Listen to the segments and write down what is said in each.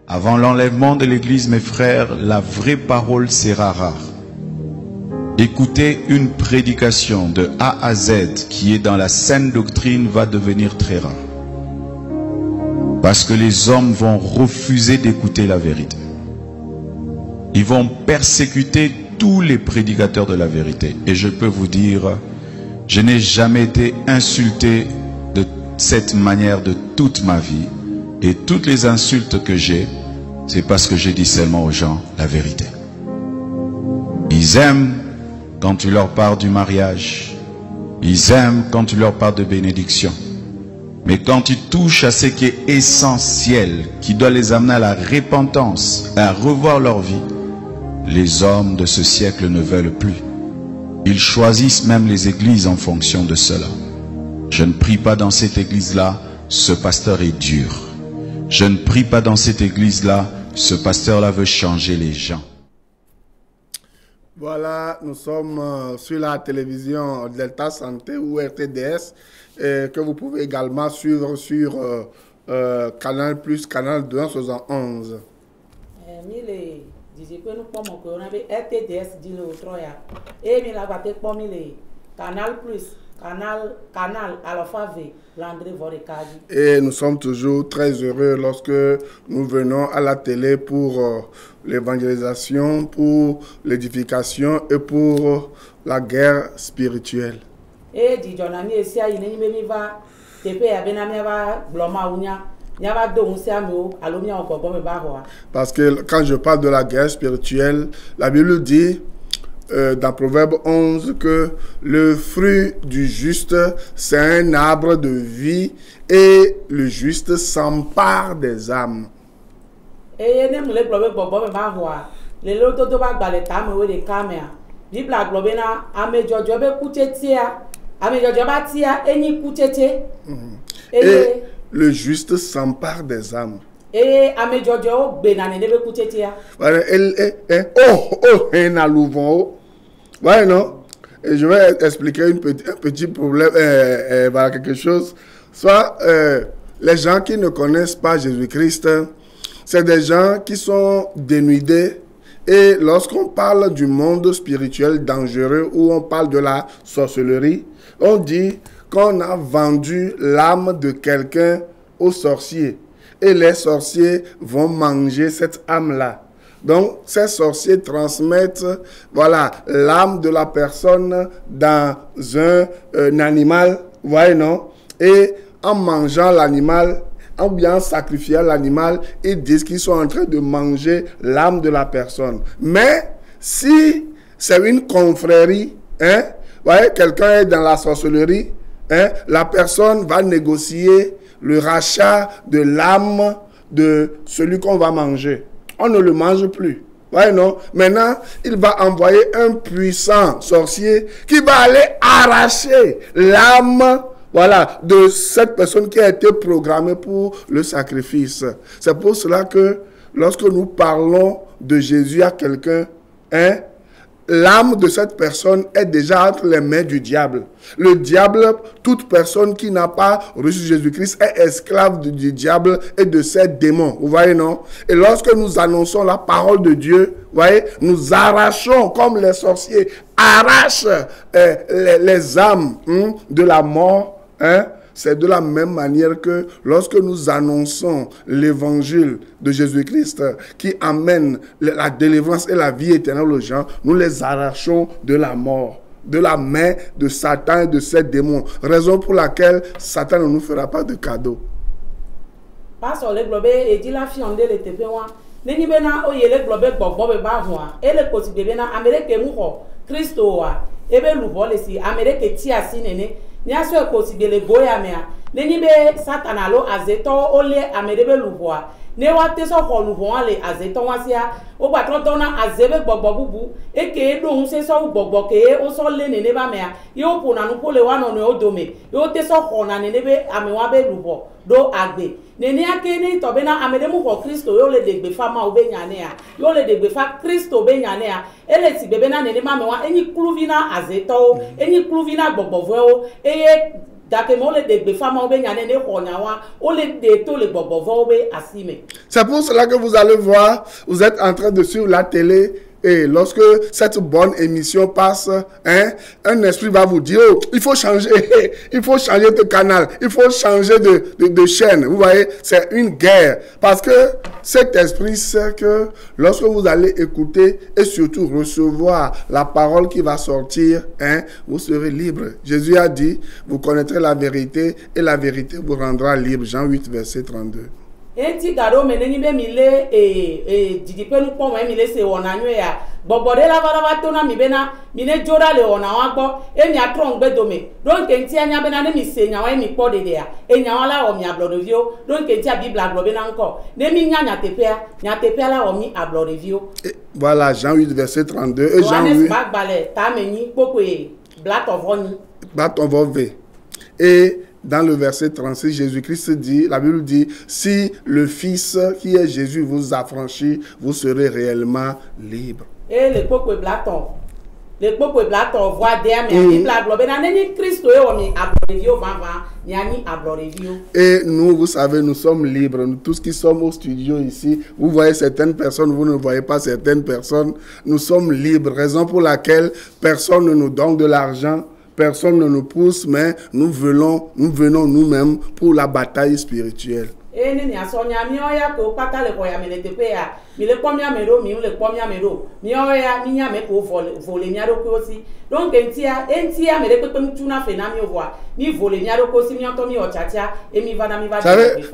Avant l'enlèvement de l'Église, mes frères, la vraie parole sera rare. Écouter une prédication de A à Z qui est dans la saine doctrine va devenir très rare. Parce que les hommes vont refuser d'écouter la vérité. Ils vont persécuter tous les prédicateurs de la vérité. Et je peux vous dire, je n'ai jamais été insulté de cette manière de toute ma vie. Et toutes les insultes que j'ai, c'est parce que j'ai dit seulement aux gens la vérité. Ils aiment quand tu leur parles du mariage. Ils aiment quand tu leur parles de bénédiction. Mais quand tu touches à ce qui est essentiel, qui doit les amener à la repentance, à revoir leur vie, les hommes de ce siècle ne veulent plus. Ils choisissent même les églises en fonction de cela. Je ne prie pas dans cette église-là, ce pasteur est dur. Je ne prie pas dans cette église-là, ce pasteur-là veut changer les gens. Voilà, nous sommes sur la télévision Delta Santé ou RTDS, que vous pouvez également suivre sur Canal Plus, Canal 271. Canal Plus, Canal Alpha V, Landry Vorekadi. Et nous sommes toujours très heureux lorsque nous venons à la télé pour l'évangélisation, pour l'édification et pour la guerre spirituelle. Et dit Jonami et Sia Yinemi va, Tepe Abenami va, Bloma Unia. Parce que quand je parle de la guerre spirituelle, la Bible dit dans Proverbe 11 que le fruit du juste, c'est un arbre de vie et le juste s'empare des âmes. Et le juste s'empare des âmes. Et je vais expliquer un petit problème, voilà quelque chose. Soit les gens qui ne connaissent pas Jésus-Christ, c'est des gens qui sont dénudés. Et lorsqu'on parle du monde spirituel dangereux, où on parle de la sorcellerie, on dit qu'on a vendu l'âme de quelqu'un aux sorciers. Et les sorciers vont manger cette âme-là. Donc, ces sorciers transmettent, voilà, l'âme de la personne dans un animal, vous voyez, non? Et en mangeant l'animal, en bien sacrifiant l'animal, ils disent qu'ils sont en train de manger l'âme de la personne. Mais, si c'est une confrérie, hein, vous voyez, quelqu'un est dans la sorcellerie, hein, la personne va négocier le rachat de l'âme de celui qu'on va manger. On ne le mange plus. Ouais, non? Maintenant, il va envoyer un puissant sorcier qui va aller arracher l'âme, voilà, de cette personne qui a été programmée pour le sacrifice. C'est pour cela que lorsque nous parlons de Jésus à quelqu'un, hein, l'âme de cette personne est déjà entre les mains du diable. Le diable, toute personne qui n'a pas reçu Jésus-Christ est esclave du diable et de ses démons. Vous voyez, non? Et lorsque nous annonçons la parole de Dieu, vous voyez, nous arrachons, comme les sorciers arrachent les âmes de la mort, hein? C'est de la même manière que lorsque nous annonçons l'évangile de Jésus-Christ qui amène la délivrance et la vie éternelle aux gens, nous les arrachons de la mort, de la main de Satan et de ses démons. Raison pour laquelle Satan ne nous fera pas de cadeau. Parce que le globe est dit la fiande le tepéwa. Neni bena oyele globe gbogbo ba hwa. Ele koti bena Amerique muho Christo wa. Ebe lubo le si Amerique ti asi nene. Ni aso ekoti bele boya mea. Neni be Satan alo azeto ole Amerique luboa. Ne wa te so ko lubo ale azeto wasia. O gba tron tona azebe gbogbo bubu. Eke do hun se so gbogbo ke o so le nene ba mea. Yo po na nu po le wa no no odome. Yo te so ko na nene be amewa be lubo do agbe. Nene akeni to be na amedemu ko Kristo yo le degbe fama obe nyane ya. Yo le degbe fa Kristo be nyane ya. Ele ti bebe na nene ma mewa eni kluvina azeto, eni kluvina gbogbo vo, eye C'est pour cela que vous allez voir, vous êtes en train de suivre la télé. Et lorsque cette bonne émission passe, hein, un esprit va vous dire, oh, il faut changer de canal, il faut changer de chaîne. Vous voyez, c'est une guerre. Parce que cet esprit sait que lorsque vous allez écouter et surtout recevoir la parole qui va sortir, hein, vous serez libre. Jésus a dit, vous connaîtrez la vérité et la vérité vous rendra libre. Jean 8, verset 32. Enti garo meneni be mile didipe nu pomo mile se wona nwe ya gbobode la vara to na mi be na mine jora le wona wa gbo emi atron gbe dome don ke nti anya be na ne mi se nya wa mi po de ya enya wala o mi ablorevio don ke nti bibla gbo be na nko ne mi nya tepea la o mi ablorevio. Voilà Jean 8 verset 32 et Jean 8 bagbale ta meni poko e blat of oni bat on va ve. Et dans le verset 36, Jésus-Christ dit, la Bible dit, si le Fils qui est Jésus vous affranchit, vous serez réellement libre. Et le peuple blaton voit derrière mais la globe na ni Christ e o mi ablorevio vava ni ablorevio. Et nous, vous savez, nous sommes libres. Nous tous qui sommes au studio ici, vous voyez certaines personnes, vous ne voyez pas certaines personnes. Nous sommes libres, raison pour laquelle personne ne nous donne de l'argent. Personne ne nous pousse, mais nous venons nous-mêmes pour la bataille spirituelle.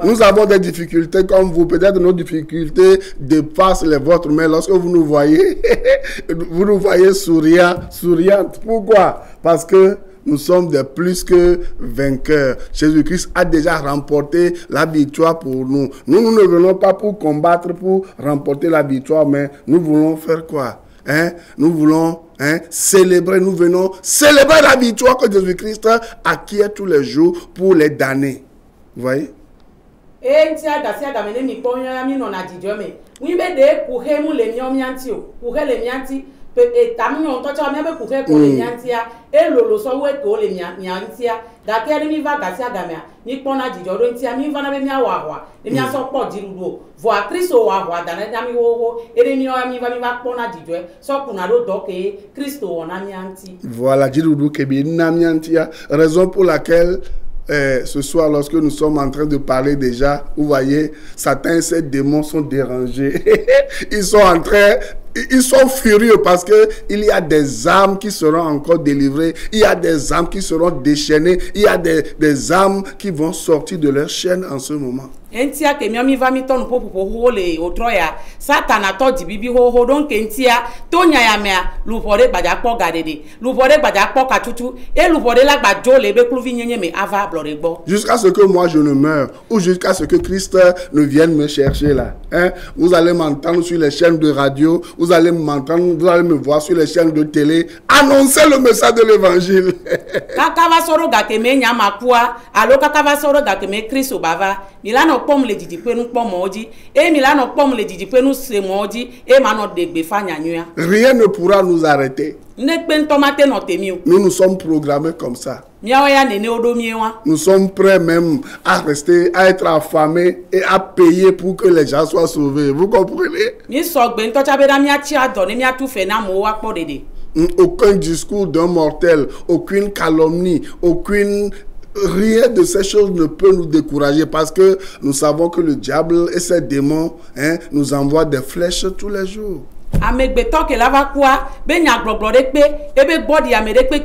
Nous avons des difficultés comme vous. Peut-être nos difficultés dépassent les vôtres, mais lorsque vous nous voyez, vous nous voyez souriante. Pourquoi? Parce que nous sommes des plus que vainqueurs. Jésus-Christ a déjà remporté la victoire pour nous. Nous ne venons pas pour combattre, pour remporter la victoire, mais nous voulons faire quoi? Nous voulons célébrer, nous venons célébrer la victoire que Jésus-Christ acquiert tous les jours pour les damnés. Vous voyez? Voilà, raison pour laquelle ce soir, lorsque nous sommes en train de parler déjà, vous voyez, Satan et ses démons sont dérangés. Ils sont furieux parce que il y a des âmes qui seront encore délivrées, il y a des âmes qui seront déchaînées, il y a des âmes qui vont sortir de leur chaîne en ce moment. Entia ke mi va mi ton popo le otroya satana to di bibi ho don ke entia to nya ya mea lupore gbaja po gadede lupore gbaja po katutu et lupore la gbajo le be kluvi nyenye me ava blore gbo jusqu'à ce que moi je ne meure ou jusqu'à ce que Christ ne vienne me chercher là, hein? Vous allez m'entendre sur les chaînes de radio, vous allez m'entendre, vous allez me voir sur les chaînes de télé annoncer le message de l'évangile. Kaka va soro gake me nya makua alo kaka va soro gake me Christ obava milano pom le didipe nu pom oji e milano pom le didipe nu se moji e mano degbe fanya nyua. Rien ne pourra nous arrêter. Nous nous sommes programmés comme ça. Nous sommes prêts même à rester, à être affamés et à payer pour que les gens soient sauvés. Vous comprenez? Aucun discours d'un mortel, aucune calomnie, rien de ces choses ne peut nous décourager parce que nous savons que le diable et ses démons nous envoient des flèches tous les jours. Amegbeto ke lava kwa be nya gbogbo de pe ebe body amede pe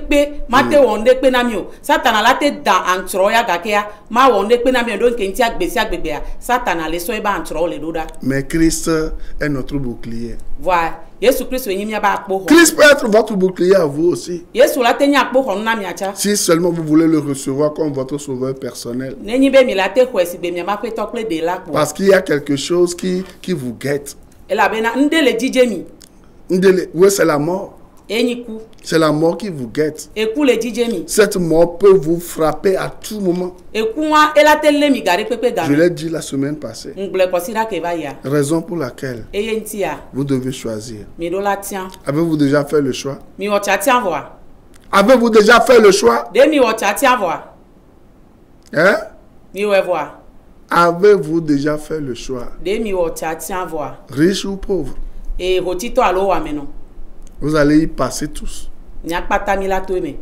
mate wonde pe na mi o satana late da antro ya gakea ma wonde pe na mi don ke nti agbesi agbegbe ya satana le so e ba antro le doda. Mais Christ est notre bouclier. Voilà, Jésus Christ wenyi mi ba akpo. Christ peut être votre bouclier à vous aussi. Yesu late nya akpo hon na mi acha. Si seulement vous voulez le recevoir comme votre sauveur personnel. Nenyi be mi late kwesi be mi ma pe tokle de la. Parce qu'il y a quelque chose qui vous guette. Oui, c'est la mort. C'est la mort qui vous guette. Cette mort peut vous frapper à tout moment. Je l'ai dit la semaine passée. Raison pour laquelle vous devez choisir. Avez-vous déjà fait le choix? Avez-vous déjà fait le choix? Hein? Mi ouais voir. Avez-vous déjà fait le choix? De mi wo tiens voir. Riche ou pauvre? Et rotito alo wa menon. Vous allez y passer tous. Nyak pata mi la to me.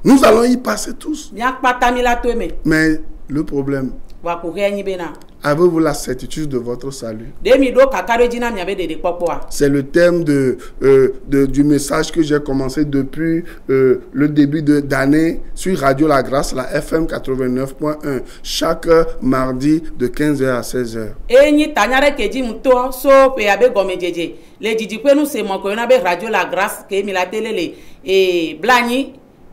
Nous allons y passer tous. Nyak pata mi la to me. Mais le problème, Wa ko re ni bena. avez-vous la certitude de votre salut? De mi do kakare dina mi abe de popo a. C'est le thème du message que j'ai commencé depuis le début d'année sur Radio La Grâce, la FM 89.1, chaque mardi de 15h à 16h. E ni tanyare ke ji mto so pe abe gome jeje. Le jiji pe nou se mon ko na be Radio La Grâce ke mi la télé le e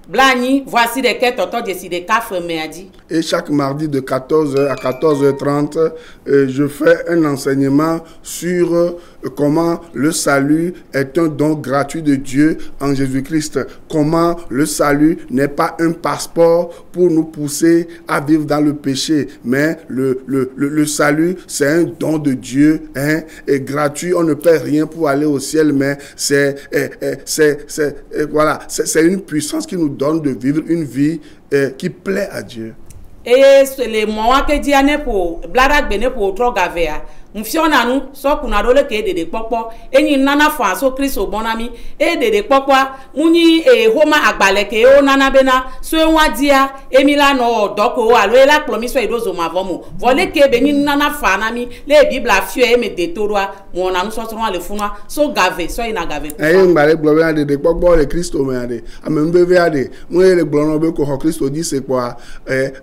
Blani, voici des quêtes autour de des cafés merdi. Et chaque mardi de 14h à 14h30, je fais un enseignement sur comment le salut est un don gratuit de Dieu en Jésus-Christ. Comment le salut n'est pas un passeport pour nous pousser à vivre dans le péché, mais le salut, c'est un don de Dieu, hein, et gratuit. On ne paie rien pour aller au ciel, mais c'est une puissance qui nous donne de vivre une vie qui plaît à Dieu. Et c'est le moment que Diane pour blague bene pour trop gavea. Mfiona nous so kuna dole ke de popo eni nana fa so Kristo bonami e de popo muni e homa agbale ke o nana bena so enwa dia emila no doko alo e la plomi so edozo mavomo vole ke beni nana fa nami le bible afio e me de torwa mo na nous so le funwa so gave so ina gave e ngbale globe de popo le Kristo me ade amembeve ade mo le glono be ko Kristo di se kwa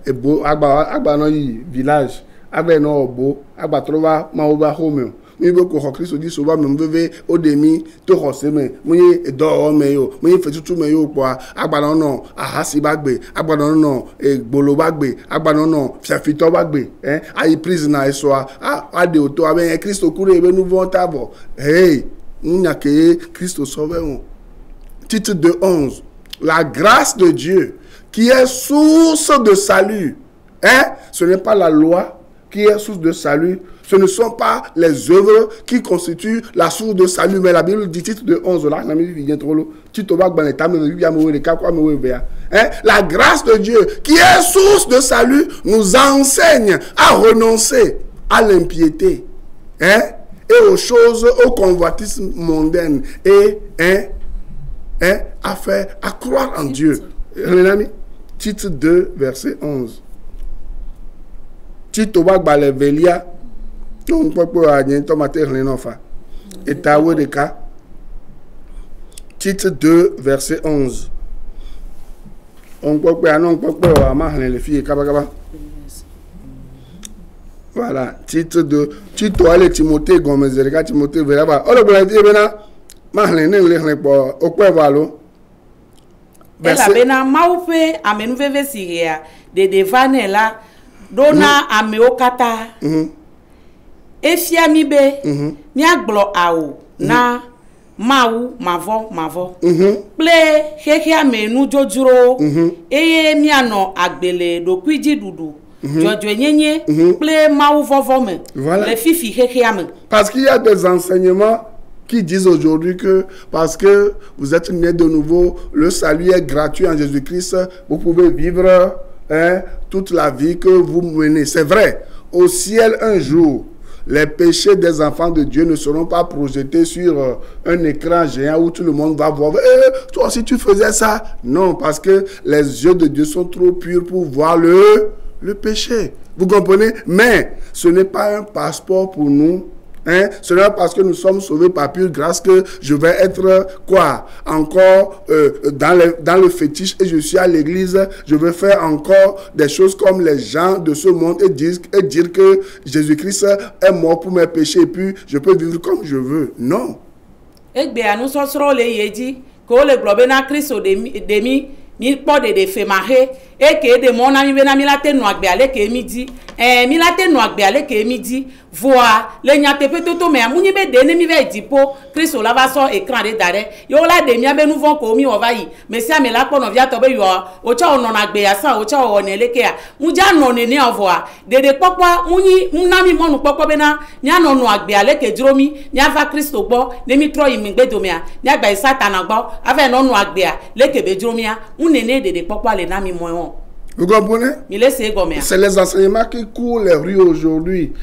ebo agba no yi village agba no obo agba trova ma oba home mi be ko Kristo di so ba me mbeve odemi to hose me mo ye do me yo mo ye fetutu me yo kwa agba no ahasi bagbe agba no egbolo bagbe agba no fiafito bagbe ayi prisoner eso ade oto abe Kristo kure ebe nouveau tabo hey nya ke Kristo sauve on. Titre 2:11. La grâce de Dieu qui est source de salut, ce n'est pas la loi qui est source de salut, ce ne sont pas les œuvres qui constituent la source de salut, mais la Bible dit, titre de 11, là, la grâce de Dieu qui est source de salut nous enseigne à renoncer à l'impiété, et aux choses, aux convoitises mondaines, et à croire en Dieu. Les amis, titre 2, verset 11. Tito Bagbale Velia, donc pour aller tomate Renofa. Et Tawe de Ka. Titre 2, verset 11. On peut pas, non, on peut pas, les filles, Kabakaba. Voilà, titre 2. Tito Ale Timothée Gomez, Timothée Veraba. Oh, le bon Dieu, Marlène, les pour au quoi valo. La bena maupe amenuveve siria de devane la dona ameokata efia mi be mi aglo awo na mawu mavo ple hehe amenu jojuro eye mi ano agbele dokuiji dudu jojo nyenye ple mawu vovome le fifi hehe ame. Parce qu'il y a des enseignements qui disent aujourd'hui que parce que vous êtes nés de nouveau, le salut est gratuit en Jésus-Christ, vous pouvez vivre toute la vie que vous menez. C'est vrai, au ciel un jour, les péchés des enfants de Dieu ne seront pas projetés sur un écran géant où tout le monde va voir. Toi aussi tu faisais ça? Non, parce que les yeux de Dieu sont trop purs pour voir le péché. Vous comprenez? Mais ce n'est pas un passeport pour nous. Ce n'est pas parce que nous sommes sauvés par pure grâce que je vais être encore dans le fétiche et je suis à l'église, je vais faire encore des choses comme les gens de ce monde et dire que Jésus-Christ est mort pour mes péchés et puis je peux vivre comme je veux. Non. Et bien, nous sommes les yédi, que le globe na Christ demi, mi po de femahe, et que de mon ami benami la te noagbe ale ke midi, mi la te noagbe ale ke midi, voir le nyate pe toto me amuni be de mi ve dipo Kristo la va so écran de dare yo la de mi abe nou von ko mi o vayi mais si ame la po no via to be yo o cha ono na gbe ya sa o cha o ne leke ya mu ja no ne ni ovwa de popo muni nami monu popo be na nya no no agbe ale ke dromi nya va Kristo gbo ne mi tro imi gbe do me a nya gba Satan gbo ave no no agbe a leke be dromi a mu ne de popo ale na mi mo won. Vous comprenez? C'est les enseignements qui courent les rues aujourd'hui.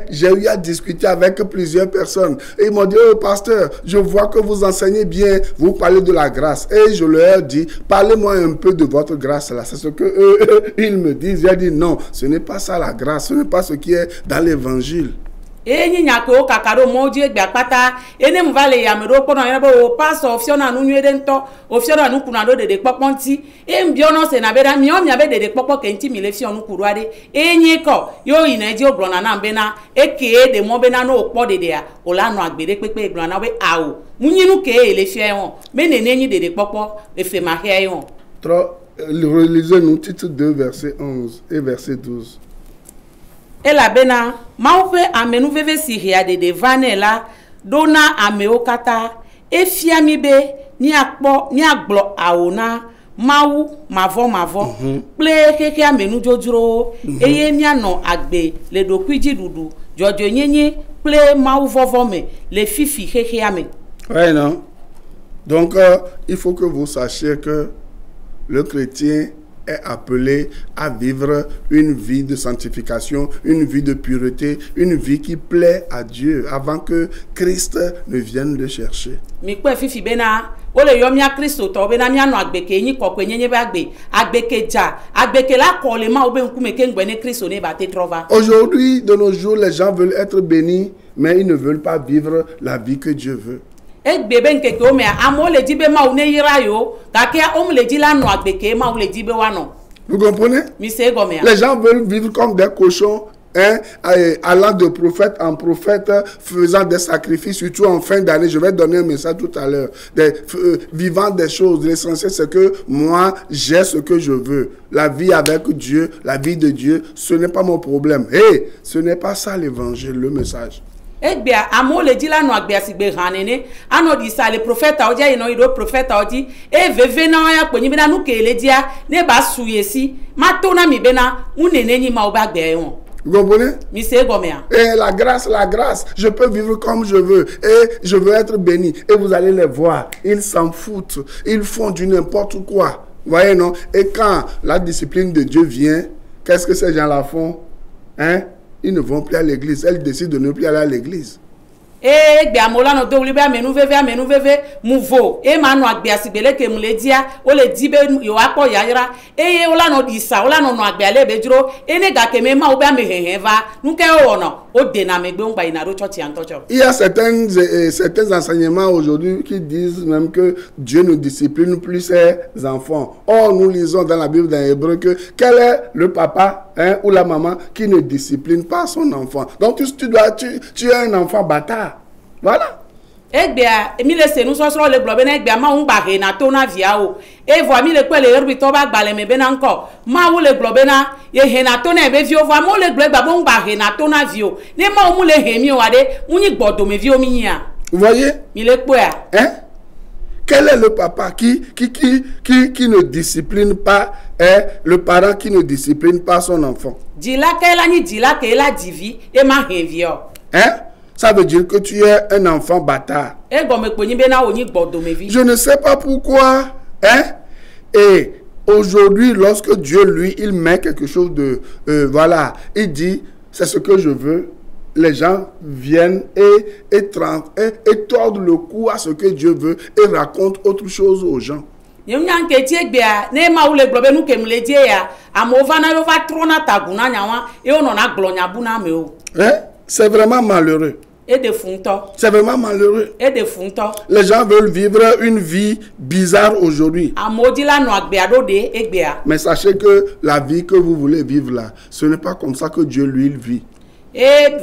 J'ai eu à discuter avec plusieurs personnes. Et ils m'ont dit, oh, pasteur, je vois que vous enseignez bien, vous parlez de la grâce. Et je leur dis, parlez-moi un peu de votre grâce là. C'est ce que ils me disent. J'ai dit, non, ce n'est pas ça la grâce, ce n'est pas ce qui est dans l'évangile. Enyi nyako kakaro moji gbiapata ene mvale ya mero kono yabo pastor ofiona nu nyede nto ofiona nu kunado de poponti embiono se na beda mi omia be de popo kenti mi le fionu kuruade enyi ko yo inaji obrona na mbena eke de mo bena no opo de ya olanu agbere pepe egbona we awo munyinu ke ele fie won menene enyi de popo efe ma he yon. Relisez-nous titre 2 verset 11 et verset 12. Et la bena maupe amenu veve siria de vanela dona ameokata e fiami be ni akpo ni agbo aona mau mavo ple keke amenu jojuro eye ni ano agbe le dokuiji dudu jojo nyenye ple mau vovome le fifi keke ame. Ouais non. Donc il faut que vous sachiez que le chrétien est appelé à vivre une vie de sanctification, une vie de pureté, une vie qui plaît à Dieu avant que Christ ne vienne le chercher. Ole yomia Kristo to be na mi anu agbeke yin kokwe nyenye be agbeke ja agbeke la ko le ma obe nkume ke ngbe ne Kristo ne ba te trova. Aujourd'hui, de nos jours, les gens veulent être bénis, mais ils ne veulent pas vivre la vie que Dieu veut. Vous comprenez? Les gens veulent vivre comme des cochons, allant de prophète en prophète, faisant des sacrifices, surtout en fin d'année. Je vais donner un message tout à l'heure. Vivant des choses. L'essentiel, c'est que moi, j'ai ce que je veux. La vie avec Dieu, la vie de Dieu, ce n'est pas mon problème. Et ce n'est pas ça l'évangile, le message. Egbia amo le dila no agbia sigbe hanene ano di sa le prophète odia ino ido prophète odi e veve na ya kponyi bena nu kele dia ne ba suyesi matona mi bena unene ni ma oba gbe won. Vous comprenez? Et la grâce, je peux vivre comme je veux et je veux être béni. Et vous allez les voir, ils s'en foutent, ils font du n'importe quoi. Vous voyez, non? Et quand la discipline de Dieu vient, qu'est-ce que ces gens-là font? Hein? Ils ne vont plus à l'église. Elles décident de ne plus aller à l'église. Eh, bien, mola no do libe amenu veve mouvo. E manu agbia sibele ke muledia, o le dibe yo apo yayra. E ola no disa, ola no agbia le bedro. E ne ga ke me ma oba me heheva. Nuke o no, o de na me gbe ngba ina ro church antocho. Il y a certains enseignements aujourd'hui qui disent même que Dieu ne discipline plus ses enfants. Or, nous lisons dans la Bible dans Hébreu que quel est le papa ou la maman qui ne discipline pas son enfant. Donc tu es un enfant bâtard. Voilà. Egbea emile se nu sosro le globe na egbea ma un ba he na to na via o e vo mi le kwele erbi to ba gbale me be na nko ma wo le globe na ye he na to na be vi o vo mo le globe ba bo un ba he na to na vio ne ma o mu le he mi o ade unyi gbodo me vi o mi yin. Vous voyez? Mi le po ya. Hein? Quel est le papa qui ne discipline pas, le parent qui ne discipline pas son enfant? Dila kela ni dila kela divi e ma he vi o. Hein? Ça veut dire que tu es un enfant bâtard. Je ne sais pas pourquoi. Hein? Et aujourd'hui, lorsque Dieu, lui, il met quelque chose de... voilà, il dit, c'est ce que je veux. Les gens viennent et tordent le cou à ce que Dieu veut et racontent autre chose aux gens. Hein? C'est vraiment malheureux. C'est vraiment malheureux. Les gens veulent vivre une vie bizarre aujourd'hui. Mais sachez que la vie que vous voulez vivre là, ce n'est pas comme ça que Dieu lui il vit. Et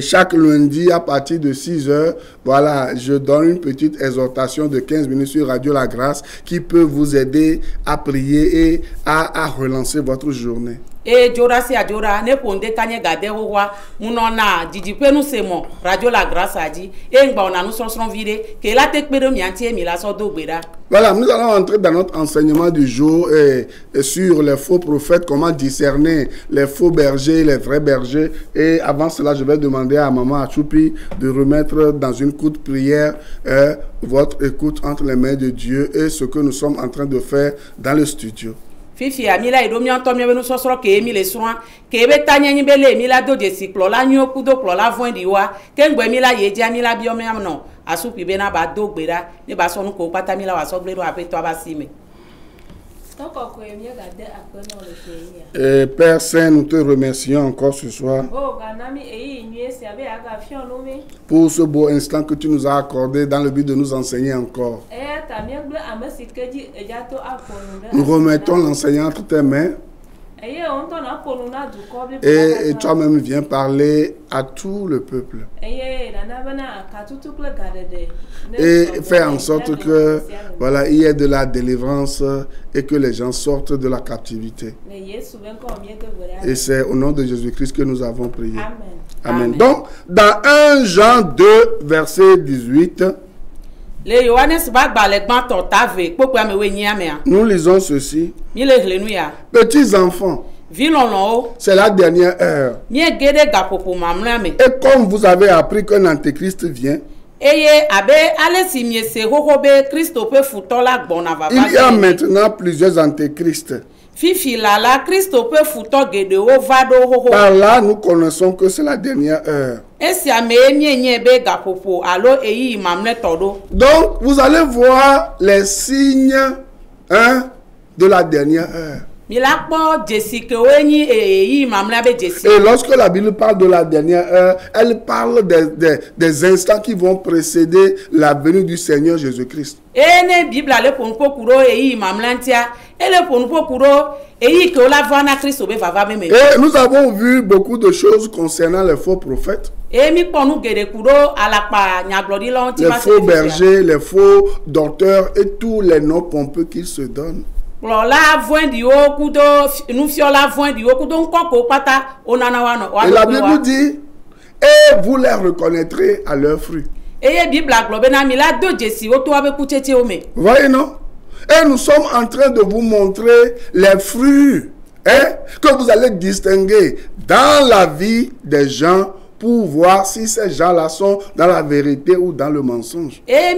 chaque lundi à partir de 6h, voilà, je donne une petite exhortation de 15 minutes sur Radio La Grâce qui peut vous aider à prier et à relancer votre journée. Et Jorasi Adjora ne ponde kanye gade wa munona didipenu semo Radio La Grâce a dit et ngba ona nous sonson vide que la tekpedo miantie mi la so do gbeda. Voilà, nous allons entrer dans notre enseignement du jour sur les faux prophètes, comment discerner les faux bergers et les vrais bergers. Et avant cela, je vais demander à maman Achoupi de remettre dans une coup de prière, votre écoute entre les mains de Dieu et ce que nous sommes en train de faire dans le studio. Fifi amila ido mi anto mi benu sosoro ke mi le soin ke be tanya nyi bele mi la do de si klo la nyo kudo klo la voin di wa ke ngbe mi la ye dia mi la bi o mi amno asupi be na ba do gbera ni ba so nu ko pata mi la wa so gbero apeto abasime. Père Saint, nous te remercions encore ce soir pour ce beau instant que tu nous as accordé dans le but de nous enseigner encore. Nous remettons l'enseignant entre tes mains et toi-même viens parler à tout le peuple. Et fais en sorte que voilà, il y ait de la délivrance et que les gens sortent de la captivité. Et c'est au nom de Jésus-Christ que nous avons prié. Amen. Amen. Donc, dans 1 Jean 2, verset 18, nous lisons ceci. Petits enfants, c'est la dernière heure. Et comme vous avez appris qu'un antéchrist vient, il y a maintenant plusieurs antéchrists. Par là, nous connaissons que c'est la dernière heure. Donc, vous allez voir les signes de la dernière heure. Et lorsque la Bible parle de la dernière heure, elle parle des instants qui vont précéder la venue du Seigneur Jésus-Christ. Et nous avons vu beaucoup de choses concernant les faux prophètes, les faux bergers, les faux docteurs et tous les noms pompeux qu'ils se donnent. Et la Bible dit, et vous les reconnaîtrez à leurs fruits. Voyez, non? Et nous sommes en train de vous montrer les fruits que vous allez distinguer dans la vie des gens pour voir si ces gens-là sont dans la vérité ou dans le mensonge. Et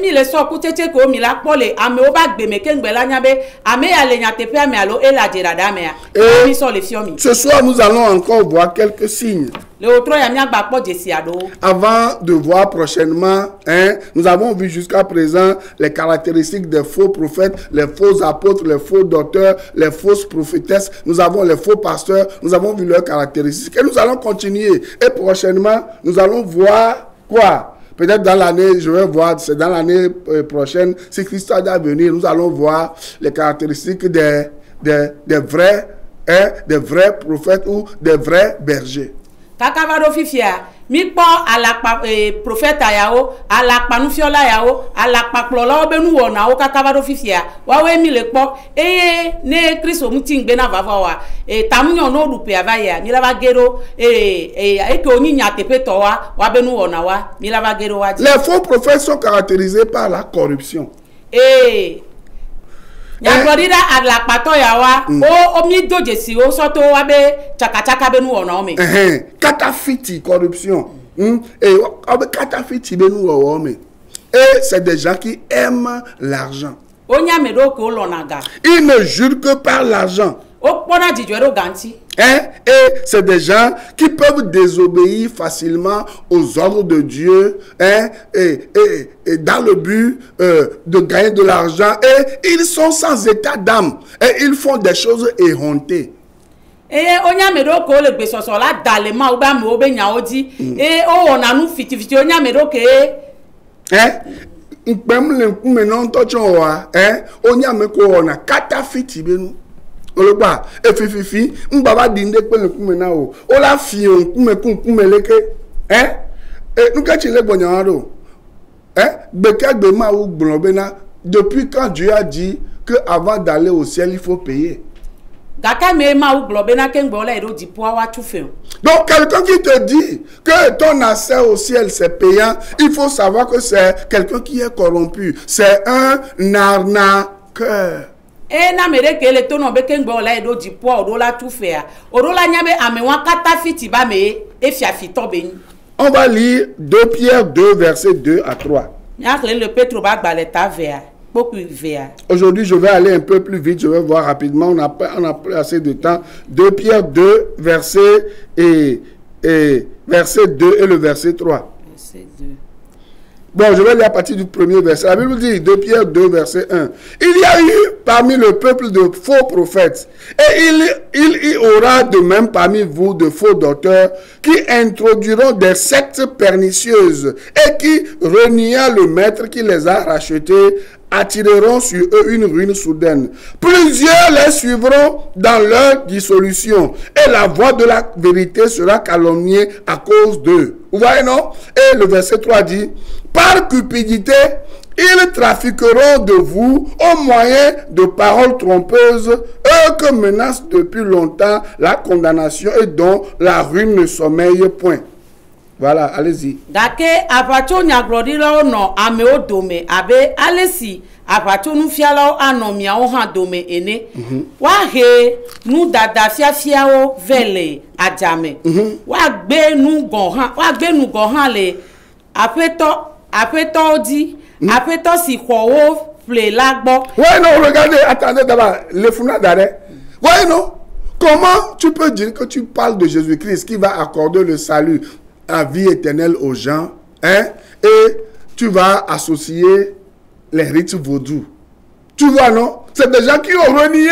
ce soir, nous allons encore voir quelques signes. Avant de voir prochainement, nous avons vu jusqu'à présent les caractéristiques des faux prophètes, les faux apôtres, les faux docteurs, les fausses prophétesses. Nous avons les faux pasteurs, nous avons vu leurs caractéristiques. Et nous allons continuer. Et prochainement, nous allons voir quoi? Peut-être dans l'année, je vais voir, c'est dans l'année prochaine, si Christ a venir, nous allons voir les caractéristiques des vrais prophètes ou des vrais bergers. Kakavado fifia mi po alakpa prophète ayao alakpa nufiola yao alakpa plola obenu wona o kakavado fifia wawe mi le po ne Kristo mutingbe na vavawa tamunyo no dupe avaya mi lava gero ke onyinya tepeto wa benu wona wa mi lava gero wa. Les faux prophètes sont caractérisés par la corruption. Katafiti, corruption. Et c'est des gens qui aiment l'argent. Ils ne jurent que par l'argent. Et c'est des gens qui peuvent désobéir facilement aux ordres de Dieu et dans le but de gagner de l'argent. Et ils sont sans état d'âme. Et ils font des choses éhontées. Oloba efififi mbaba dinde pele kumena o ola fi on kumeleke nuka chile gbonyaro beka gbe ma ou blobena depuis quand Dieu a dit que avant d'aller au ciel il faut payer. Donc quelqu'un qui te dit que ton accès au ciel c'est payant, il faut savoir que c'est quelqu'un qui est corrompu, c'est un arnaqueur. Na mere ke le tono be ke ngbo la edo di po odo la tu fe a odo la nyabe amewa kata fiti ba me e fia fito be ni On va lire 2 Pierre 2, versets 2 à 3. Aujourd'hui, je vais aller un peu plus vite, je vais voir rapidement, on n'a pas assez de temps. 2 Pierre 2, verset 2 et le verset 3. Verset 2. Bon, je vais lire à partir du premier verset. La Bible dit, 2 Pierre 2, verset 1. Il y a eu parmi le peuple de faux prophètes, et il y aura de même parmi vous de faux docteurs qui introduiront des sectes pernicieuses et qui, reniant le maître qui les a rachetés, attireront sur eux une ruine soudaine. Plusieurs les suivront dans leur dissolution, et la voix de la vérité sera calomniée à cause d'eux. Vous voyez, non? Et le verset 3 dit, par cupidité, ils trafiqueront de vous au moyen de paroles trompeuses, eux que menace depuis longtemps la condamnation et dont la ruine ne sommeille point. Voilà, allez-y. Dake apacho nyaglodilo no ameo dome abe alesi apacho nu fialao anomia o han dome ene. Wa he nu dada fiafiao vele ajame. Wa gbe nu gohan le apeto di apeto si kwowo ple lagbo. Ouais non, regardez, attendez d'abord, le funa d'arrêt. Ouais non. Comment tu peux dire que tu parles de Jésus-Christ qui va accorder le salut à vie éternelle aux gens, hein, et tu vas associer les rites vaudous. Tu vois, non? C'est des gens qui ont renié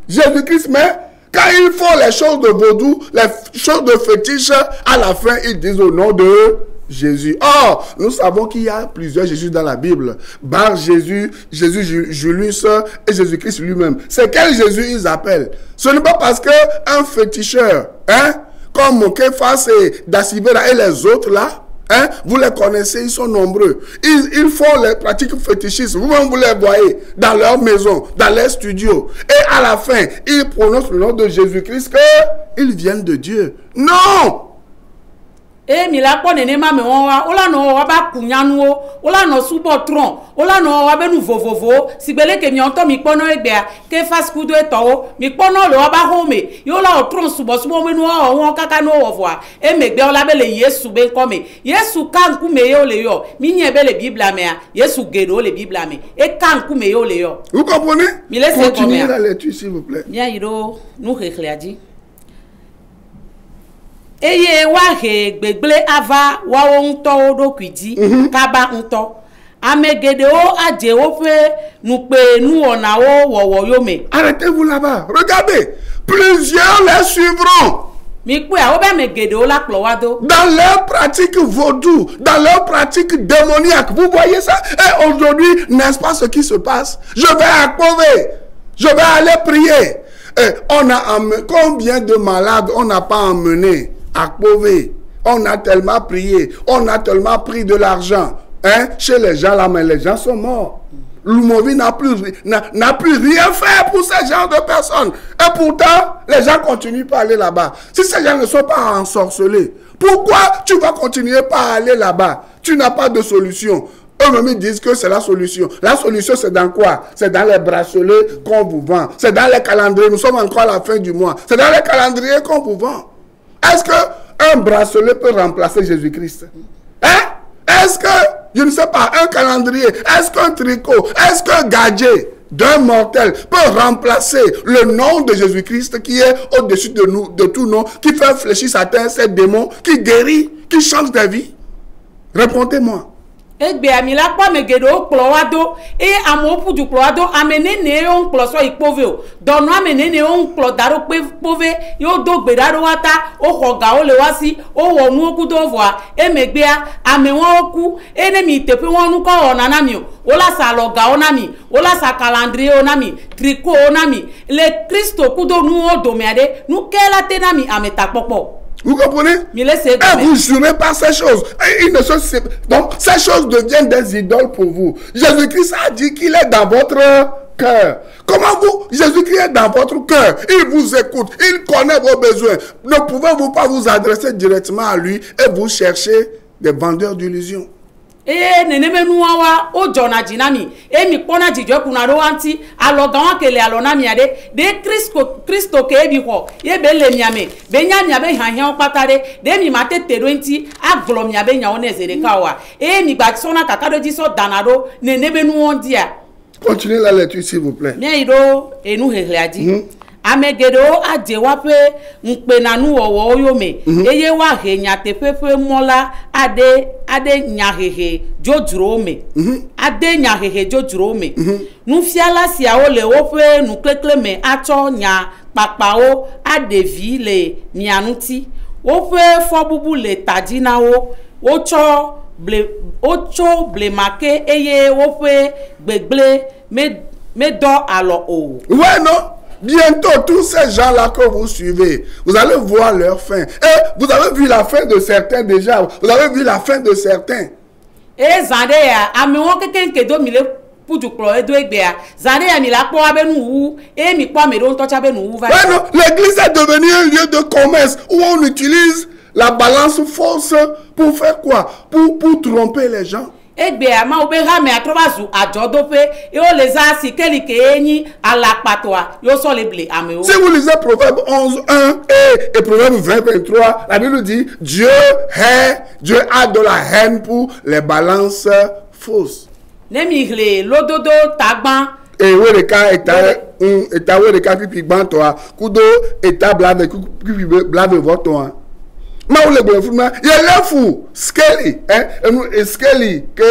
Jésus-Christ, mais quand ils font les choses de vaudou, les choses de fétiche, à la fin, ils disent au nom de Jésus. Or, nous savons qu'il y a plusieurs Jésus dans la Bible. Bar Jésus, Jésus Julius et Jésus-Christ lui-même. C'est quel Jésus ils appellent? Ce n'est pas parce qu'un féticheur, hein, comme Képhas et Dacibéra et les autres là, hein, vous les connaissez, ils sont nombreux. Ils font les pratiques fétichistes. Vous-même, vous les voyez dans leur maison, dans leur studio. Et à la fin, ils prononcent le nom de Jésus-Christ qu'ils viennent de Dieu. Non! E mi la pone ne ma me won wa ola no wa ba kunyanu o ola no subo tron ola no wa be nu vovovo sigbele ke mi on to mi pono egbe a ke fast food e to o mi pono lo wa ba home yo la o tron subo me nu o won kaka no wo vo a e megbe ola be le Yesu be nko me Yesu kan ku me yo le yo mi nye be le Bible me a Yesu gedo le Bible me e kan ku me yo le yo. Vous comprenez? Mi laisse continuer la lecture s'il vous plaît. Bien iro nou rekladi. Eye wa he gbegble ava wa onto odokwidi kaba nto amegede o aje o fe nu pe nu ona o wowo yome. Arrêtez-vous là-bas. Regardez, plusieurs les suivront. Mi pe a o be megede o la plowado. Dans leur pratique vaudou, dans leur pratique démoniaque. Vous voyez ça? Et aujourd'hui, n'est-ce pas ce qui se passe? Je vais accourir. Je vais aller prier. Et on a combien de malades on n'a pas emmené à Pové? On a tellement prié, on a tellement pris de l'argent, hein, chez les gens là, mais les gens sont morts. L'Umovi n'a plus rien fait pour ce genre de personnes. Et pourtant, les gens continuent pas à aller là-bas. Si ces gens ne sont pas ensorcelés, pourquoi tu vas continuer pas à aller là-bas? Tu n'as pas de solution. Eux-mêmes disent que c'est la solution. La solution, c'est dans quoi? C'est dans les bracelets qu'on vous vend. C'est dans les calendriers. Nous sommes encore à la fin du mois. C'est dans les calendriers qu'on vous vend. Est-ce qu'un bracelet peut remplacer Jésus-Christ? Hein? Est-ce que, je ne sais pas, un calendrier, est-ce qu'un tricot, est-ce qu'un gadget d'un mortel peut remplacer le nom de Jésus-Christ qui est au-dessus de nous, de tout nom, qui fait fléchir certains, ces démons, qui guérit, qui change de vie? Répondez-moi. Egbe amila kwa megedo klowado e amopu du klowado amenene on kloso ipove o dono amenene on klodaro pove yo do gbedaro wata o hoga o le wasi o wonu oku do voa e megbea amewon oku enemi tepe wonu ko onanami o la sa loga onami o la sa calendrier onami tricot onami le Christo kudo nu o domiade nu kela tenami ameta popo. Vous comprenez? Et vous jurez par ces choses. Donc, ces choses deviennent des idoles pour vous. Jésus-Christ a dit qu'il est dans votre cœur. Comment vous? Jésus-Christ est dans votre cœur. Il vous écoute. Il connaît vos besoins. Ne pouvez-vous pas vous adresser directement à lui et vous chercher des vendeurs d'illusions? nenemenu wa o jona jinami mi pona jijo kuna ro anti aloga wa kele alona mi ade de Kristo ke bi ho ye be le miame be nya miabe hanhan patare de mi mate teronti aglo miabe nya onezere kawa mi gba sona kakado ji so danaro nenemenu ondia. Continuez la lecture s'il vous plaît. Bien ido enu hehleadi amegedo ajewape nkpenanu owo oyome eye wa henya tefefe mola ade nyahehe jojurome ade nyahehe jojurome nu fiala sia o le wofe nu klekleme acho nya papao adevi le mianuti wofe fobubu le tadinawo ocho blemake eye wofe gbegble me do alo o. Ouais non. Bientôt, tous ces gens-là que vous suivez, vous allez voir leur fin. Et vous avez vu la fin de certains déjà. Vous avez vu la fin de certains. Et Zandéa, amion quelqu'un qui doit mille pour du chlore et de Egbea. Zandéa, mi la poa benou, et mi poa me don tocha benou. Ouais, non, l'église est devenue un lieu de commerce où on utilise la balance fausse pour faire quoi? Pour tromper les gens. Egbea ma obera me atrobazu ajodope e o les asi kelike eni ala patoa yo so leble ameo. Si vous lisez Proverbe 11:1 et Proverbe 20:23, la Bible dit Dieu a de la haine pour les balances fausses. Nemi hle lododo tagban et oui le cas eta oui le cas pipi gban toi kudo eta blave blave votre ma ou le bon fuma il est fou skelly skelly que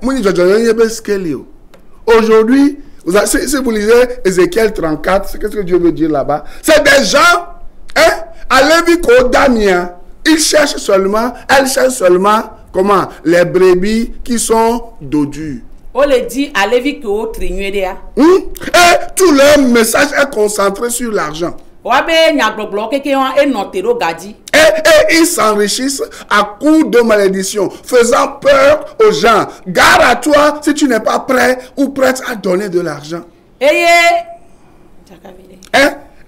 moni jojo yebe skelly aujourd'hui si vous lisez Ézéchiel 34 qu'est-ce que Dieu veut dire là-bas, c'est des gens à Lévi Kodamia, elle cherche seulement comment les brebis qui sont dodus. On le dit à Lévi ko trinuedea. Et tout leur message est concentré sur l'argent. Et ils s'enrichissent à coup de malédiction, faisant peur aux gens. Gare à toi si tu n'es pas prêt ou prête à donner de l'argent.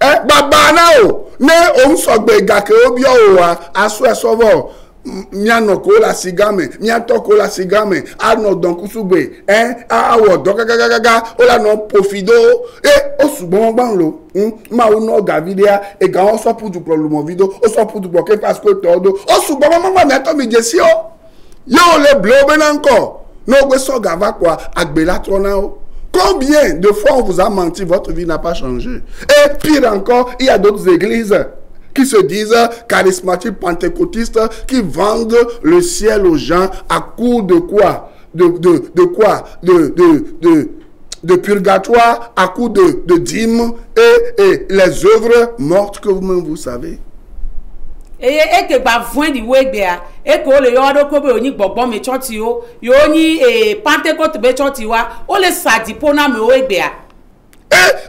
Babanao, ne omsogbe gake obio aso esovo. Miano ko la sigame, miato ko la sigame, ano don kusugbe, awo dokagaga, ola no profido, o subon banlo, ma o no gavidea, e ga on so pour du problème vidéo, o so pour du bloquer parce que todo, o subon mama na to mi jesio. Yo le blobe encore. No gbe so gava quoi, agbela tronao. Combien de fois on vous a menti, votre vie n'a pas changé. Et pire encore, il y a d'autres églises qui se disent charismatiques pentecôtistes, qui vendent le ciel aux gens à coup de quoi? De quoi? De purgatoire, à coup de dîmes et les œuvres mortes que vous-même vous savez. Et que ba voin di wegbea e ko le yodo ko be oni gbogbo me church yo ni Pentecôte be church wa o le sadipo na me wegbea.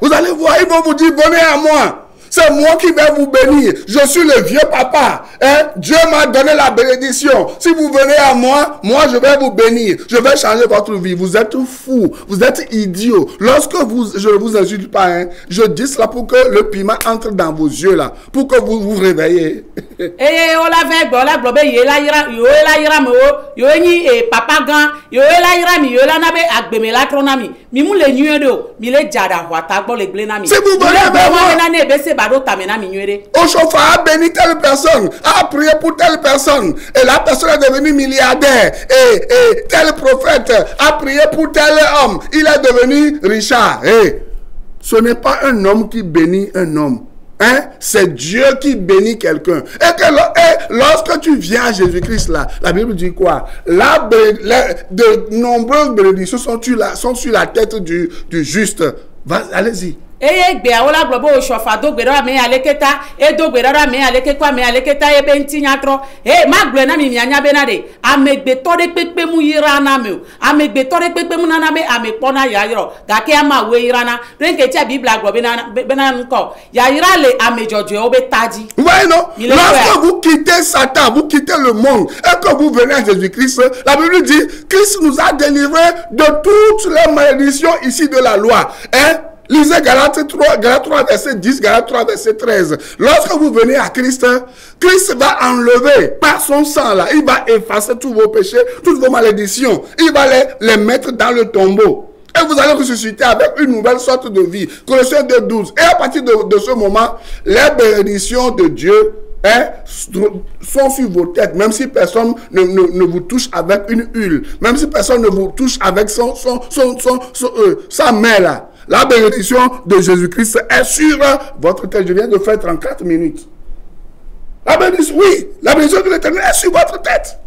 Vous allez voir, ils vont vous dire venez à moi. C'est moi qui vais vous bénir. Je suis le vieux papa. Dieu m'a donné la bénédiction. Si vous venez à moi, je vais vous bénir. Je vais changer votre vie. Vous êtes fous. Vous êtes idiots. Lorsque je ne vous insulte pas, je dis cela pour que le piment entre dans vos yeux là. Pour que vous vous réveillez. Si vous venez au chauffeur a béni telle personne, a prié pour telle personne, et la personne est devenue milliardaire, et tel prophète a prié pour tel homme, il est devenu Richard. Ce n'est pas un homme qui bénit un homme. C'est Dieu qui bénit quelqu'un. Et lorsque tu viens à Jésus-Christ là, la Bible dit quoi? De nombreuses bénédictions sont sur la tête du juste. Allez-y. Gbe awola globo oshofa do gbero me aleketa do gbero me alekekwa me aleketa ebe ntinya tro ma gbe na mi anya be na de amegbe to de pepe mu yira na me amegbe to de pepe mu na me amepo na ya yiro ga ke ama we yira na renke ti Bible agbo be na nko ya yira le amejojo obe taji. Ouais non, lorsque vous quittez Satan, vous quittez le monde et que vous venez à Jésus-Christ, la Bible dit Christ nous a délivrés de toutes les malédictions ici de la loi. Lisez Galates 3, verset 10, Galates 3, verset 13. Lorsque vous venez à Christ, Christ va enlever par son sang là, il va effacer tous vos péchés, toutes vos malédictions. Il va les mettre dans le tombeau. Et vous allez ressusciter avec une nouvelle sorte de vie. Colossiens 2:12. Et à partir de ce moment, les bénédictions de Dieu sont sur vos têtes, même si personne ne vous touche avec une huile, même si personne ne vous touche avec sa main là. La bénédiction de Jésus-Christ est sur votre tête. Je viens de faire 34 minutes. La bénédiction, oui, la bénédiction de l'Éternel est sur votre tête.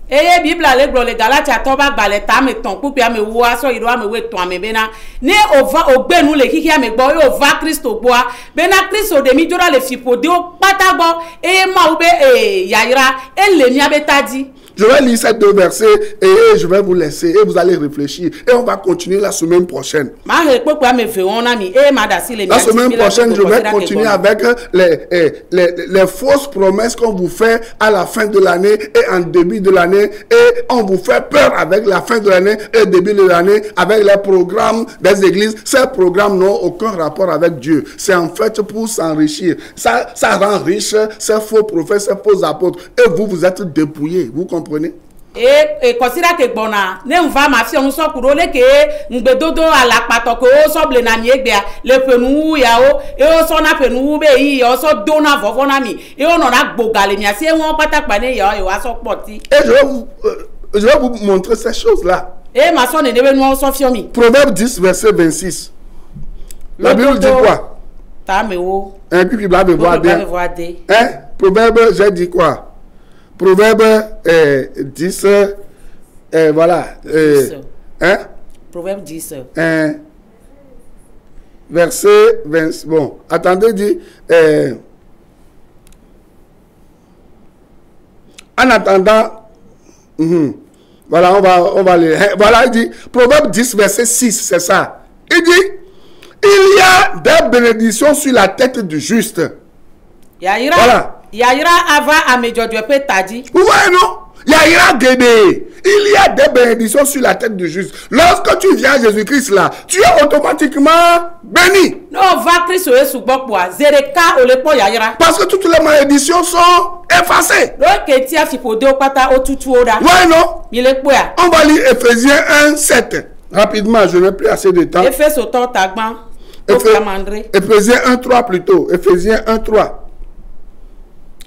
Eye Bible ale gblɔ le Galatia tɔba gbalẽ tame tɔn kpukpea me wo asɔ yi do ame wo etɔn ame bena ne ova ogbenu le xixia me gbɔ ye ova Kristo gbɔa bena Kristo de mi dzora le fiƒodewo kpata gbɔ eye mawu be yayra ele miabe ta dzi. Je vais lire ces deux versets et je vais vous laisser et vous allez réfléchir. Et on va continuer la semaine prochaine. La semaine prochaine, je vais continuer avec les fausses promesses qu'on vous fait à la fin de l'année et en début de l'année. Et on vous fait peur avec la fin de l'année et le début de l'année avec les programmes des églises. Ces programmes n'ont aucun rapport avec Dieu. C'est en fait pour s'enrichir. Ça rend riche ces faux prophètes, ces faux apôtres. Et vous êtes dépouillés. Vous comprenez? Et considère que bona ne va ma fille on so kuro le ke ngbedodo ala pato ko so ble na mi egbe le penu ya o e o so na penu be yi o so do na vovo na mi e o no na gbogale mi ase won patapa ne ya o wa so poti. Et je vais vous montrer ces choses là. Et ma so ne debe no so fiomi. Proverbe 10 verset 26. La Bible dit quoi? Ta me wo. Un puis Bible voir des. Hein? Proverbe j'ai dit quoi? Proverbe 10, voilà. 10. Hein? Proverbe 10. Verset 20. Bon, attendez, dit. En attendant, voilà, on va lire. Voilà, il dit, Proverbe 10, verset 6, c'est ça. Il dit, il y a des bénédictions sur la tête du juste. Voilà. Yayira ava amejojo pe tadi. Ouais, non? Yayira guédé. Il y a des bénédictions sur la tête du juste. Lorsque tu viens à Jésus-Christ là, tu es automatiquement béni. Non, va Christ o esugbo po zereka olepo yayira. Parce que toutes les malédictions sont effacées. Donc etia fipode opata otutu oda. Ouais, non? Milepo ya. On va lire Ephésiens 1:7. Rapidement, je n'ai plus assez de temps. Ephésiens to tagban. Ephésiens 1:3 plutôt. Ephésiens 1:3.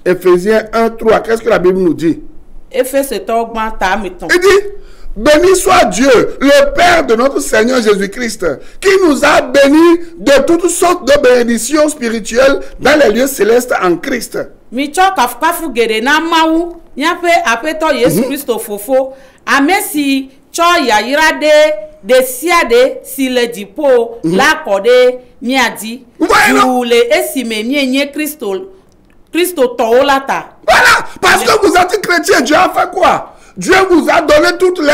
Ephésiens 1:3, qu'est-ce que la Bible nous dit? Il dit, béni soit Dieu, le Père de notre Seigneur Jésus-Christ, qui nous a bénis de toutes sortes de bénédictions spirituelles dans les lieux célestes en Christ. Voilà, parce que vous êtes chrétien, Dieu a fait quoi? Dieu vous a donné toutes les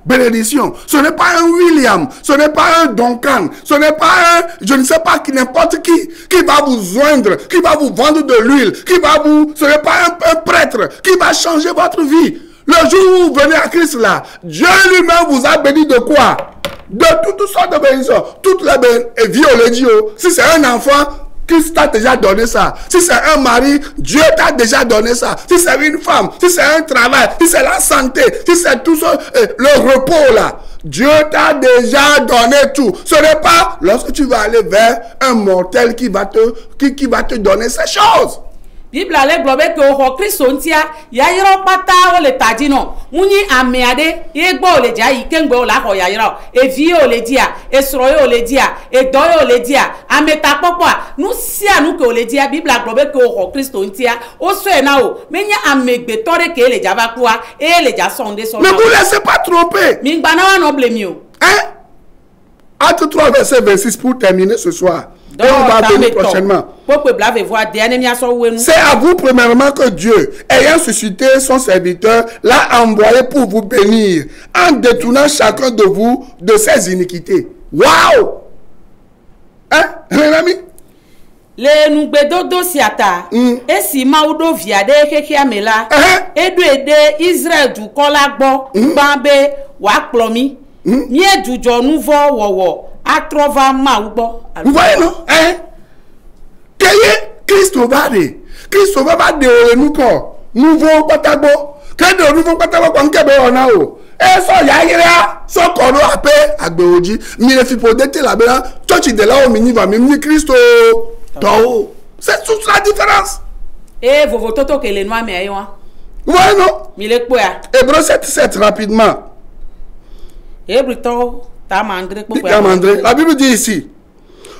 bénédictions. Ce n'est pas un William, ce n'est pas un Duncan, ce n'est pas un, je ne sais pas qui, n'importe qui va vous joindre, qui va vous vendre de l'huile, ce n'est pas un prêtre qui va changer votre vie. Le jour où vous venez à Christ là, Dieu lui-même vous a béni de quoi? De toutes sortes de bénédictions. Toutes les bénédictions. Si c'est un enfant, Christ t'a déjà donné ça. Si c'est un mari, Dieu t'a déjà donné ça. Si c'est une femme, si c'est un travail, si c'est la santé, si c'est tout ça, le repos là, Dieu t'a déjà donné tout. Ce n'est pas lorsque tu vas aller vers un mortel qui va te donner ces choses. Bible ale globe ke o Kristo ntia yayiro pata o le tadino munyi ameade yegbo o le dia ikengbe o la ho yayiro evi o le dia esro o le dia edo o le dia ameta popo nu sia nu ke o le dia Bible globe ke o Kristo ntia o so e na o menya amegbe tore ke le jaba kwa e le ja sonde so. Mais vous laissez pas tromper. Mi gba na wa no blame you. Hein? Acte 3 verset 26 pour terminer ce soir. Et on va venir prochainement. C'est à vous premièrement que Dieu, ayant suscité son serviteur, l'a envoyé pour vous bénir, en détournant chacun de vous de ses iniquités. Waouh! Hein, les amis? Le nugbedodo siata esi maudo viade keke amela edu ede Israel du kola gbo gba be wa kplomi mi edujo nuvo wowo Vous voyez, non? Hein? Christ va de. Christ va de nous quoi? Nouveau patabo. Que de nouveau patabo quand kebe on a o. Et ça y a ira. Ça kono ape agbeoji. Mi le fi podete la bela. Church de là au mini va mini Christ to. C'est toute la différence. Et vous toto que les noirs mais ayo. Vous voyez, non? Mi le poya. Hébreux 7:7 rapidement. Hébreux to ta mandre La Bible dit ici.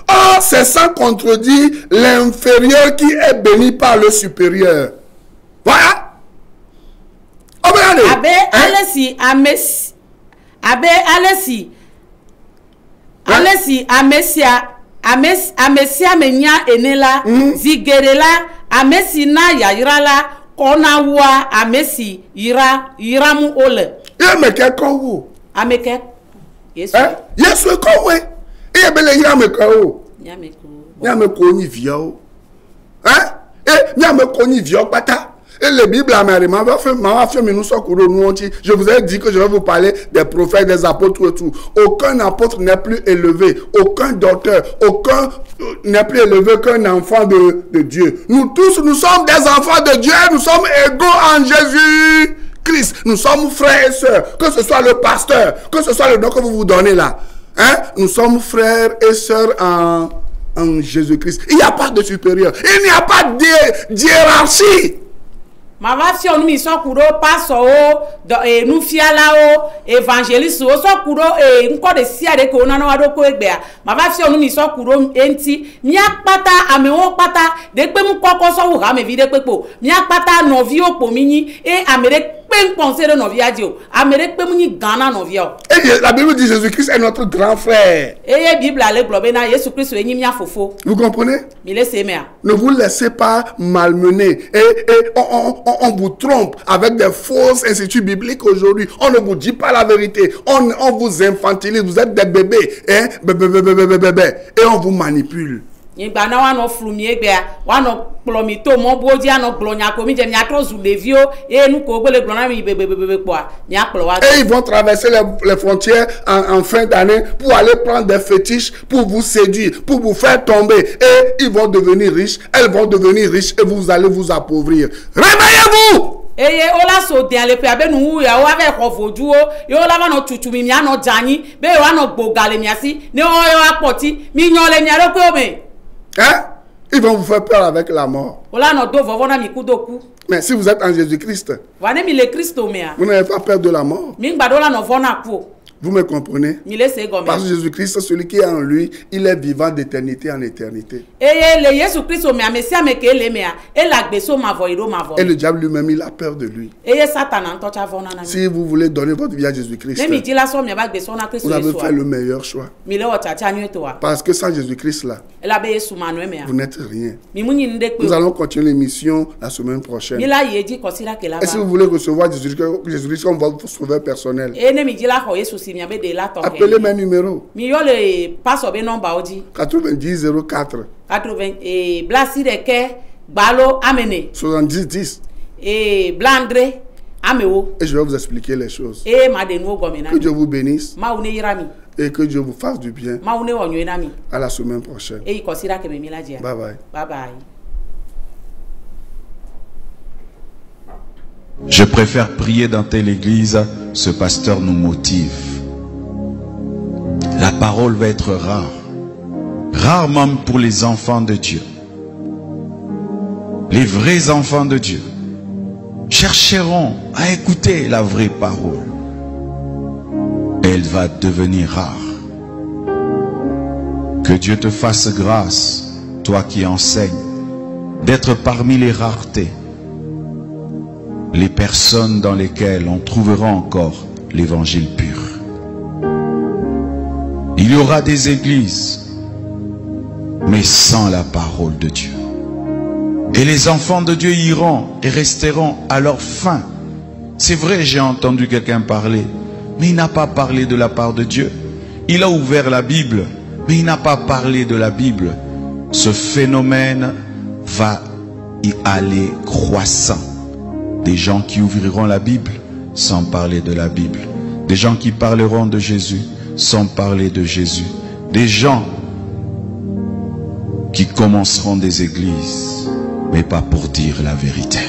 Or, c'est sans contredit l'inférieur qui est béni par le supérieur. Voilà. Oh, regardez. Abe alesi amesi. Abe alesi. Alesi amesia. Amesia menya enela. Zigerela. Amesi na yairala. Kona wa amesi iramu ole. Et me quelqu'un Ameke. Yes. Yes, we come we. Et bele yameka o. Yameko ni via o. Hein? Et yameko ni via pata. Et la Bible m'a fait nous je vous ai dit que je vais vous parler des prophètes, des apôtres et tout. Aucun apôtre n'est plus élevé, aucun docteur, aucun n'est plus élevé qu'un enfant de Dieu. Nous tous, nous sommes des enfants de Dieu, nous sommes égaux en Jésus Christ. Nous sommes frères et sœurs, que ce soit le pasteur, que ce soit le nom que vous vous donnez là. Hein? Nous sommes frères et sœurs en Jésus-Christ. Il n'y a pas de supérieur, il n'y a pas d'hiérarchie. Ma va fi onu mi so kuro pastor o nu fiala o evangelist o so kuro nko de sia de ko na wa do ko egbe a ma va fi onu mi so kuro enti mi apata ame won pata de pe mu koko so wo ha me vi de pepo mi apata no vi opo mi yin amere pe nponse de no vi adio amere pe mu yin gana no vi o. Et la Bible dit Jésus-Christ est notre grand frère. Et Bible ale globe na Jésus Christ o yin mi afofo. Vous comprenez? Mi le se me. Ne vous laissez pas malmener et on vous trompe avec des fausses instituts bibliques aujourd'hui. On ne vous dit pas la vérité. On vous infantilise. Vous êtes des bébés. Hein? Et on vous manipule. Et quand ils vont traverser les frontières en fin d'année pour aller prendre des fétiches, pour vous séduire, pour vous faire tomber. Et ils vont devenir riches, elles vont devenir riches et vous allez vous appauvrir. Réveillez-vous! Eye ola so de ale pe abe nu ya wa ve ko foju o yo la ba no tutu mi ano jani be wa no gbogale mi asi ni o yo apoti mi yan le mi aro pe o me. Hein? Ils vont vous faire peur avec la mort. Ola no do vovo na mi ku do ku. Mais si vous êtes en Jésus-Christ, wa ne mi le Christo me a. Vous n'avez pas peur de la mort. Mi gbadola no vona ku. Vous me comprenez? Parce que Jésus-Christ, celui qui est en lui, il est vivant d'éternité en éternité. Et le diable lui-même, il a peur de lui. Si vous voulez donner votre vie à Jésus-Christ, vous avez fait le meilleur choix. Parce que sans Jésus-Christ là, vous n'êtes rien. Nous allons continuer l'émission la semaine prochaine. Et si vous voulez recevoir Jésus-Christ comme votre sauveur personnel, appelez mes numéros. 90 04 70 10. Et je vais vous expliquer les choses. Que Dieu vous bénisse. Et que Dieu vous fasse du bien. À la semaine prochaine. Bye bye. Bye bye. Je préfère prier dans telle église, ce pasteur nous motive. La parole va être rare. Rare même pour les enfants de Dieu. Les vrais enfants de Dieu chercheront à écouter la vraie parole. Elle va devenir rare. Que Dieu te fasse grâce, toi qui enseignes, d'être parmi les raretés. Les personnes dans lesquelles on trouvera encore l'évangile pur. Il y aura des églises, mais sans la parole de Dieu. Et les enfants de Dieu iront et resteront à leur fin. C'est vrai, j'ai entendu quelqu'un parler, mais il n'a pas parlé de la part de Dieu. Il a ouvert la Bible, mais il n'a pas parlé de la Bible. Ce phénomène va y aller croissant. Des gens qui ouvriront la Bible sans parler de la Bible. Des gens qui parleront de Jésus sans parler de Jésus. Des gens qui commenceront des églises, mais pas pour dire la vérité.